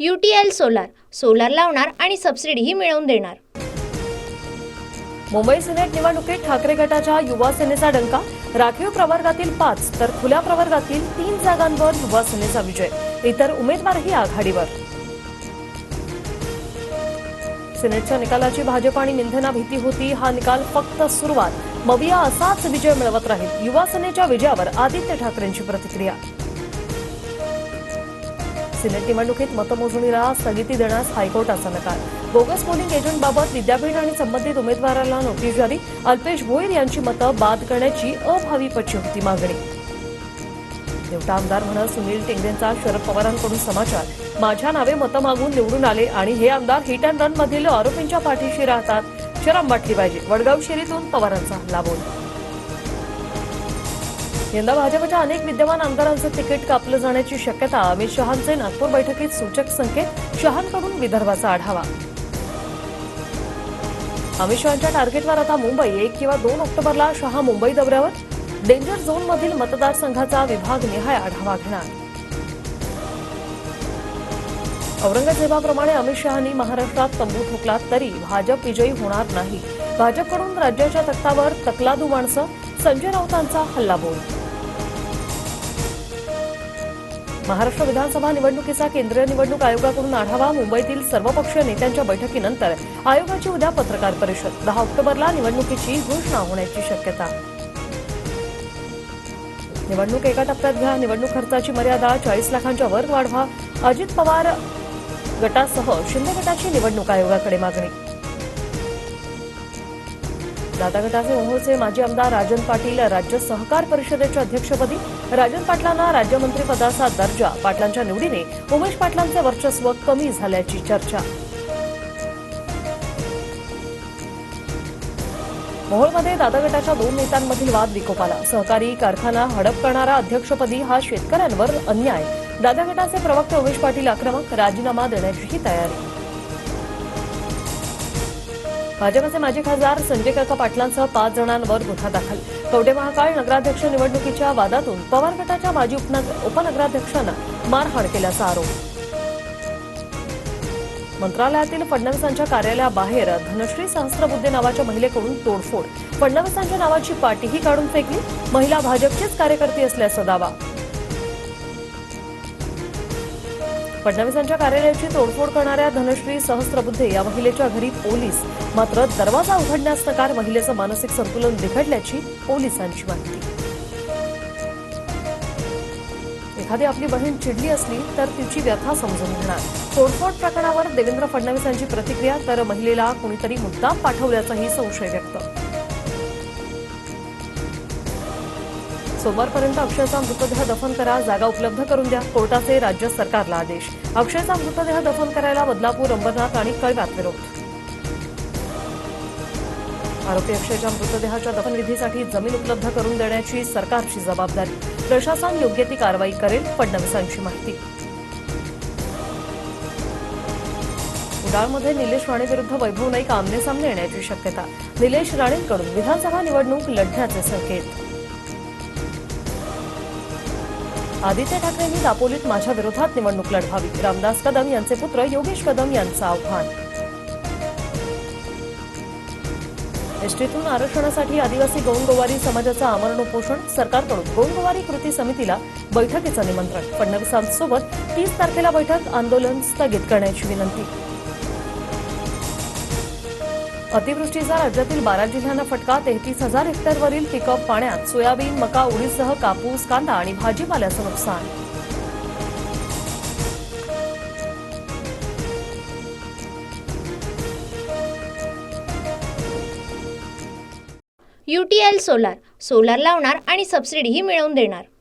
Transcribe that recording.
UTL solar लावणार आणि सबसिडीही मिळवून देणार। मुंबई सिनेट निवडणुकीत ठाकरे गटाच्या युवा सेनेचा डंका, राखीव प्रवर्गातील 5 तर खुल्या प्रवर्गातील 3 जागांवर युवा सेनेचा विजय, इतर उमेदवारही आघाडीवर। सिनेटच्या निकालाची भाजप आणि मिंधना भीती होती, हा निकाल फक्त सुरुवात, मविया असाच विजय मिळवत राहील, युवा सेनेच्या विजयावर आदित्य ठाकरेंची प्रतिक्रिया। सिनेट निवडणुकीत मतमोजणीला स्थगिती देण्यास हायकोर्टाचा नकार, बोगस पोलिंग एजंटबाबत विद्यापीठ आणि संबंधित उमेदवाराला नोटीस जारी, अल्पेश भोईर यांची मतं बाद करण्याची अभाविपची होती मागणी। देवटा आमदार म्हणत सुनील टेंगरेंचा शरद पवारांकडून समाचार, माझ्या नावे मतं मागून निवडून आले आणि हे आमदार हिट अँड रन मधील आरोपींच्या पाठीशी राहतात, शरम वाटली पाहिजे, वडगाव शेरीतून पवारांचा हल्लाबोल। यंदा भाजपच्या अनेक विद्यमान आमदारांचं तिकीट कापलं जाण्याची शक्यता, अमित शहांचे नागपूर बैठकीत सूचक संकेत, शहांकडून विदर्भाचा आढावा। अमित शहांच्या टार्गेटवर आता मुंबई, 1 किंवा 2 ऑक्टोबरला शहा मुंबई दौऱ्यावर, डेंजर झोनमधील मतदारसंघाचा विभागनिहाय आढावा घेणार। औरंगजेबाप्रमाणे अमित शहांनी महाराष्ट्रात तंबू ठोकला तरी भाजप विजयी होणार नाही, भाजपकडून राज्याच्या तख्तावर तकलादू माणसं, संजय राऊतांचा हल्लाबोल। महाराष्ट्र विधानसभा निवडणुकीचा केंद्रीय निवडणूक आयोगाकडून आढावा, मुंबईतील सर्वपक्षीय नेत्यांच्या बैठकीनंतर आयोगाची उद्या पत्रकार परिषद, 10 ऑक्टोबरला निवडणुकीची घोषणा होण्याची शक्यता। निवडणूक एका टप्प्यात घ्या, निवडणूक खर्चाची मर्यादा 40 लाखांच्या वर वाढवा, अजित पवार गटासह शिंदे गटाची निवडणूक आयोगाकडे मागणी। दादा गटाचे मोहोळचे माजी आमदार राजन पाटील राज्य सहकार परिषदेच्या अध्यक्षपदी, राजन पाटलांना राज्यमंत्रीपदाचा दर्जा, पाटलांच्या निवडीने उमेश पाटलांचे वर्चस्व कमी झाल्याची चर्चा। मोहोळमध्ये दादा गटाच्या 2 नेत्यांमधील वाद विकोपाला, सहकारी कारखाना हडप करणारा अध्यक्षपदी हा शेतकऱ्यांवर अन्याय, दादा गटाचे प्रवक्ते उमेश पाटील आक्रमक, राजीनामा देण्याचीही तयारी। भाजपचे माजी खासदार संजय काका पाटलांसह 5 जणांवर गुन्हा दाखल, कवठे महाकाळ नगराध्यक्ष निवडणुकीच्या वादातून पवार गटाच्या माजी उपनगराध्यक्षांना मारहाण केल्याचा आरोप। मंत्रालयातील फडणवीसांच्या कार्यालयाबाहेर धनश्री सहस्त्रबुद्धे नावाच्या महिलेकडून तोडफोड, फडणवीसांच्या नावाची पाटीही काढून फेकली, महिला भाजपचीच कार्यकर्ती असल्याचा दावा। फडणवीसांच्या कार्यालयाची तोडफोड करणाऱ्या धनश्री सहस्त्रबुद्धे या महिलेच्या घरी पोलीस, मात्र दरवाजा उघडण्यास नकार, महिलेचं मानसिक संतुलन बिघडल्याची पोलिसांची माहिती। एखादी आपली बहीण चिडली असली तर तिची व्यथा समजून घेणार, तोडफोड प्रकरणावर देवेंद्र फडणवीसांची प्रतिक्रिया, तर महिलेला कुणीतरी मुद्दाम पाठवल्याचाही संशय व्यक्त। सोमवारपर्यंत अक्षयचा मृतदेह दफन करा, जागा उपलब्ध करून द्या, कोर्टाचे राज्य सरकारला आदेश, अक्षयचा मृतदेह दफन करायला बदलापूर, अंबरनाथ आणि कळव्यात विरोध। आरोपी अक्षयच्या मृतदेहाच्या दफनविधीसाठी जमीन उपलब्ध करून देण्याची सरकारची जबाबदारी, प्रशासन योग्य ती कारवाई करेल, फडणवीसांची माहिती। उडाळमध्ये निलेश राणेविरुद्ध वैभव नाईक आमनेसामने येण्याची शक्यता, निलेश राणेंकडून विधानसभा निवडणूक लढण्याचे संकेत। आदित्य ठाकरेंनी दापोलीत माझ्या विरोधात निवडणूक लढवावी, रामदास कदम यांचे पुत्र योगेश कदम यांचं आव्हान। एसटीतून आरक्षणासाठी आदिवासी गौंडगोवारी समाजाचं आमरण उपोषण, सरकारकडून गौंडगोवारी कृती समितीला बैठकीचं निमंत्रण, फडणवीसांसोबत 30 तारखेला बैठक, आंदोलन स्थगित करण्याची विनंती। अतिवृष्टीचा राज्यातील 12 जिल्ह्यांना फटका, 33,000 हेक्टरवरील पिकअप पाण्यात, सोयाबीन, मका, उडीदसह कापूस, कांदा आणि भाजीपाल्याचं नुकसान। UTL सोलार लावणार आणि सबसिडीही मिळवून देणार।